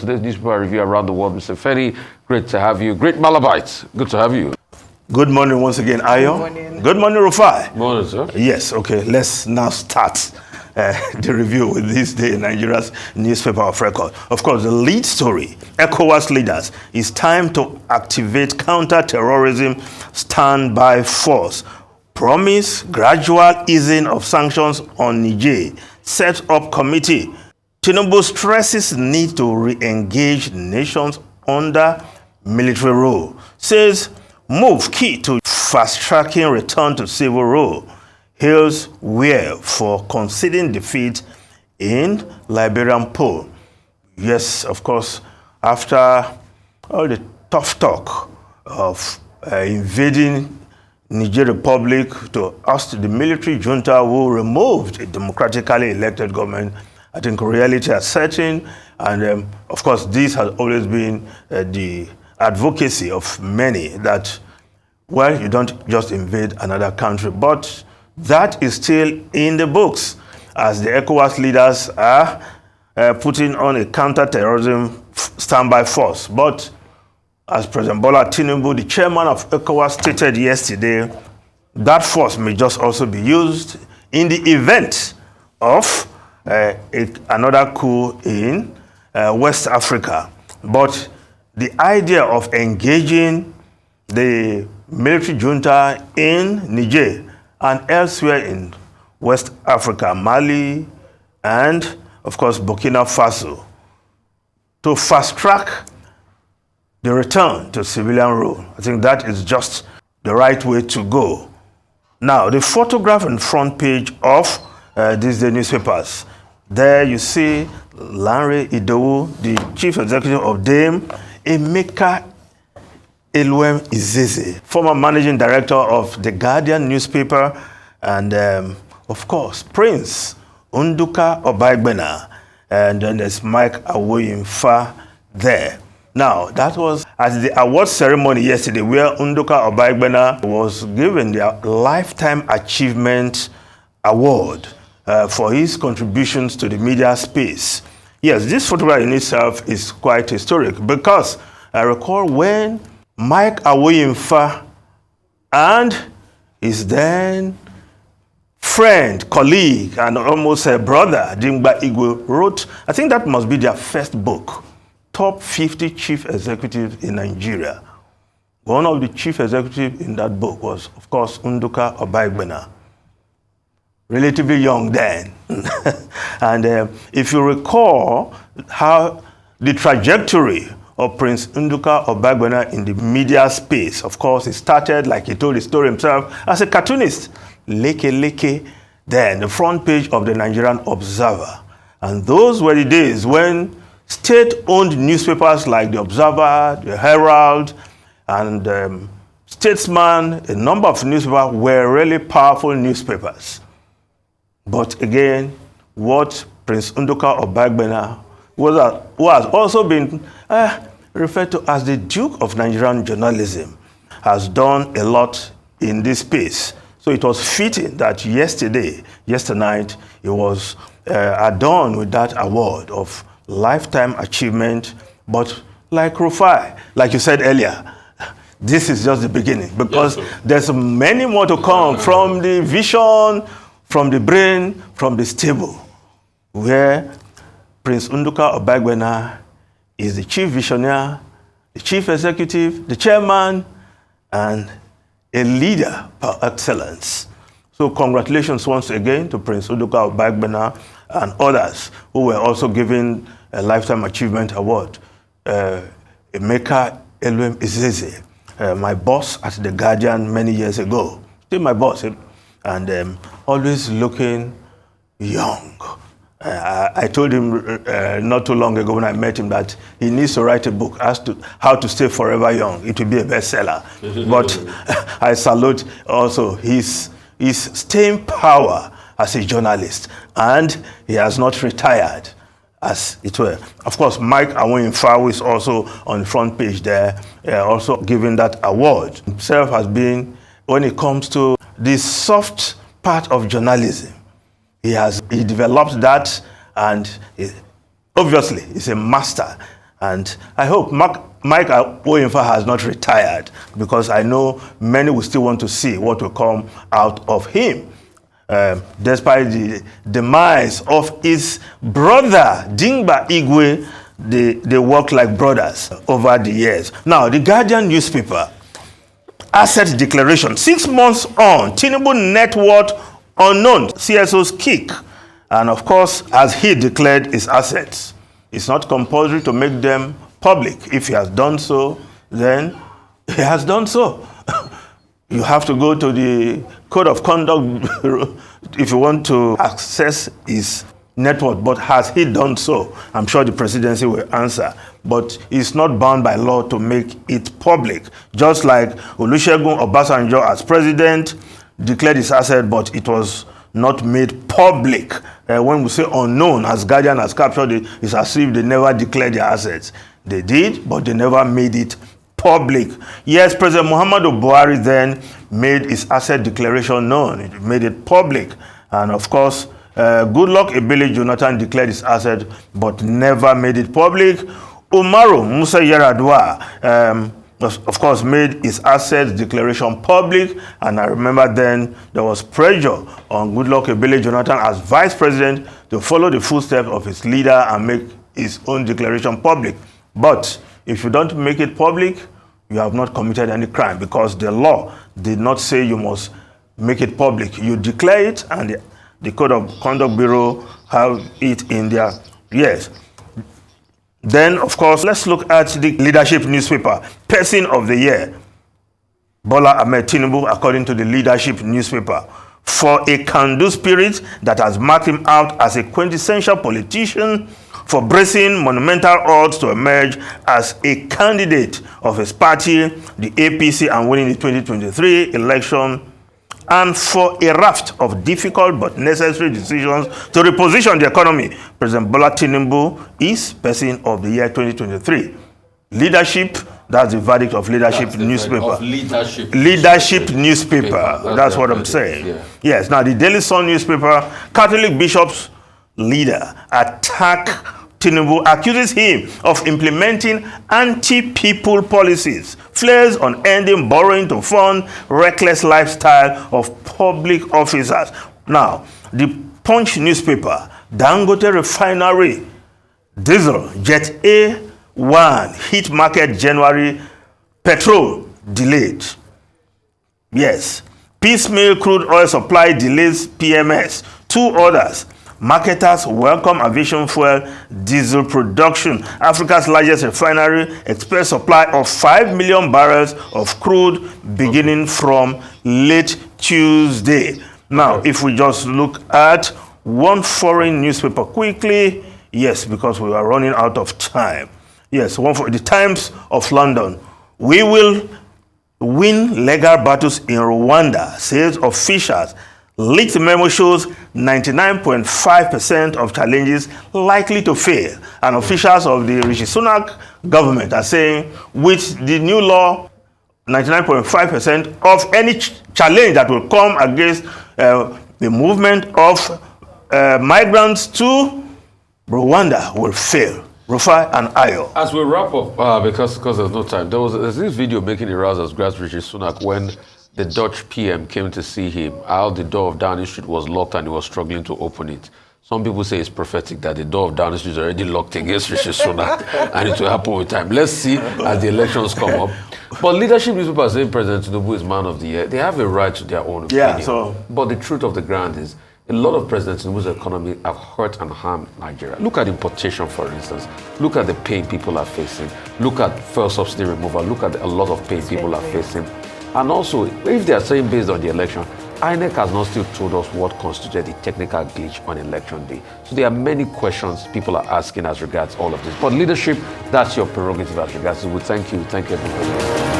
Today's newspaper review around the world. Mr. Feni, great to have you. Great Malabites, good to have you. Good morning once again, Ayo. Good morning. Good morning, Rufai. Morning, sir. Yes, okay, let's now start the review with this day in Nigeria's newspaper of record. Of course, the lead story, ECOWAS leaders, it's time to activate counter-terrorism standby force. Promise gradual easing of sanctions on Niger. Set up committee. Tinubu stresses need to re-engage nations under military rule. Says move key to fast-tracking return to civil rule. Hails Weir for conceding defeat in Liberian poll. Yes, of course, after all the tough talk of invading Niger Republic to oust the military junta who removed a democratically elected government, I think reality is setting, and of course, this has always been the advocacy of many that, well, you don't just invade another country, but that is still in the books as the ECOWAS leaders are putting on a counter-terrorism standby force. But as President Bola Tinubu, the chairman of ECOWAS, stated yesterday, that force may just also be used in the event of another coup in West Africa. But the idea of engaging the military junta in Niger and elsewhere in West Africa, Mali, and of course Burkina Faso, to fast-track the return to civilian rule. I think that is just the right way to go. Now, the photograph on the front page of these day newspapers, there you see Lanre Idowu, the chief executive of DAME, Emeka Eluem Izeze, former managing director of The Guardian newspaper, and of course, Prince Nduka Obaigbena, and then there's Mike Awoyinfa there. Now, that was at the award ceremony yesterday where Nduka Obaigbena was given the Lifetime Achievement Award for his contributions to the media space. Yes, this photograph in itself is quite historic because I recall when Mike Awoyinfa and his then friend, colleague, and almost a brother, Dimgba Igwe, wrote, I think that must be their first book, Top 50 Chief Executives in Nigeria. One of the chief executives in that book was, of course, Nduka Obaigbena. Relatively young then. And if you recall how the trajectory of Prince Nduka Obaigbena in the media space, of course, he started, like he told the story himself, as a cartoonist. Leke, then the front page of the Nigerian Observer. And those were the days when state-owned newspapers like the Observer, the Herald, and Statesman, a number of newspapers were really powerful newspapers. But again, what Prince Nduka Obaigbena, who has also been referred to as the Duke of Nigerian journalism, has done a lot in this space. So it was fitting that yesterday night, he was adorned with that award of Lifetime Achievement. But like Rufai, like you said earlier, this is just the beginning because there's many more to come from the vision, from the brain, from the stable, where Prince Nduka Obaigbena is the chief visionary, the chief executive, the chairman, and a leader par excellence. So congratulations once again to Prince Nduka Obaigbena and others who were also given a Lifetime Achievement Award. Emeka Eluem Izeze, my boss at The Guardian many years ago, still my boss, and always looking young. I told him not too long ago when I met him that he needs to write a book as to how to stay forever young. It will be a bestseller. But I salute also his staying power as a journalist, and he has not retired, as it were. Of course, Mike Awoyinfa is also on the front page there, also given that award. Himself has been, when it comes to the soft part of journalism, he developed that, and obviously he's a master And I hope Mike Oyinfa has not retired, because I know many will still want to see what will come out of him. Despite the demise of his brother, Dingba Igwe, they work like brothers over the years. Now, the Guardian newspaper, asset declaration. 6 months on, Tinubu net worth unknown, CSO's kick. And of course, as he declared his assets, it's not compulsory to make them public. If he has done so, then he has done so. You have to go to the Code of Conduct if you want to access his net worth. But has he done so? I'm sure the presidency will answer. But it's not bound by law to make it public. Just like Olusegun Obasanjo as president declared his asset, but it was not made public. When we say unknown, as Guardian has captured it, it's as if they never declared their assets. They did, but they never made it public. Yes, President Muhammadu Buhari then made his asset declaration known. He made it public. And of course, Goodluck Ebele Jonathan declared his asset, but never made it public. Umaru Musa Yar'Adua, of course, made his assets declaration public. And I remember then there was pressure on Goodluck Ebele Jonathan as vice president to follow the footsteps of his leader and make his own declaration public. But if you don't make it public, you have not committed any crime, because the law did not say you must make it public. You declare it, and the Code of Conduct Bureau have it in their yes. Then, of course, let's look at the Leadership newspaper. Person of the Year, Bola Ahmed Tinubu, according to the Leadership newspaper, for a can-do spirit that has marked him out as a quintessential politician, for bracing monumental odds to emerge as a candidate of his party, the APC, and winning the 2023 election, and for a raft of difficult but necessary decisions to reposition the economy. President Bola Tinubu is Person of the Year 2023. Leadership, that's the verdict of Leadership newspaper. Leadership newspaper, that's what I'm saying. Yeah. Yes, now the Daily Sun newspaper, Catholic bishops leader attack Tinubu, accuses him of implementing anti-people policies, flares on ending borrowing to fund reckless lifestyle of public officers. Now, the Punch newspaper, Dangote Refinery, diesel, Jet A1 hit market January, petrol delayed. Yes, piecemeal crude oil supply delays PMS. 2 others. Marketers welcome aviation fuel diesel production. Africa's largest refinery expects supply of 5 million barrels of crude beginning from late Tuesday. Now, if we just look at one foreign newspaper quickly, yes, because we are running out of time. Yes, one for the Times of London. We will win legal battles in Rwanda, says officials. Leaked memo shows 99.5% of challenges likely to fail. And officials of the Rishi Sunak government are saying with the new law, 99.5% of any challenge that will come against the movement of migrants to Rwanda will fail. Rufai and Ayo. As we wrap up, because there's no time, there's this video making the rounds as Grass Rishi Sunak when the Dutch PM came to see him. How the door of Downing Street was locked and he was struggling to open it. Some people say it's prophetic that the door of Downing Street is already locked against Rishi Sunak and it will happen with time. Let's see as the elections come up. But Leadership newspaper saying President Tinubu is Man of the Year. They have a right to their own opinion. Yeah, but the truth of the ground is a lot of President Tinubu's economy have hurt and harmed Nigeria. Look at importation, for instance. Look at the pain people are facing. Look at fuel subsidy removal. Look at a lot of pain people are facing. And also, if they are saying based on the election, INEC has not still told us what constituted the technical glitch on election day. So there are many questions people are asking as regards all of this. But Leadership, that's your prerogative as regards. So we thank you. Thank you, everybody.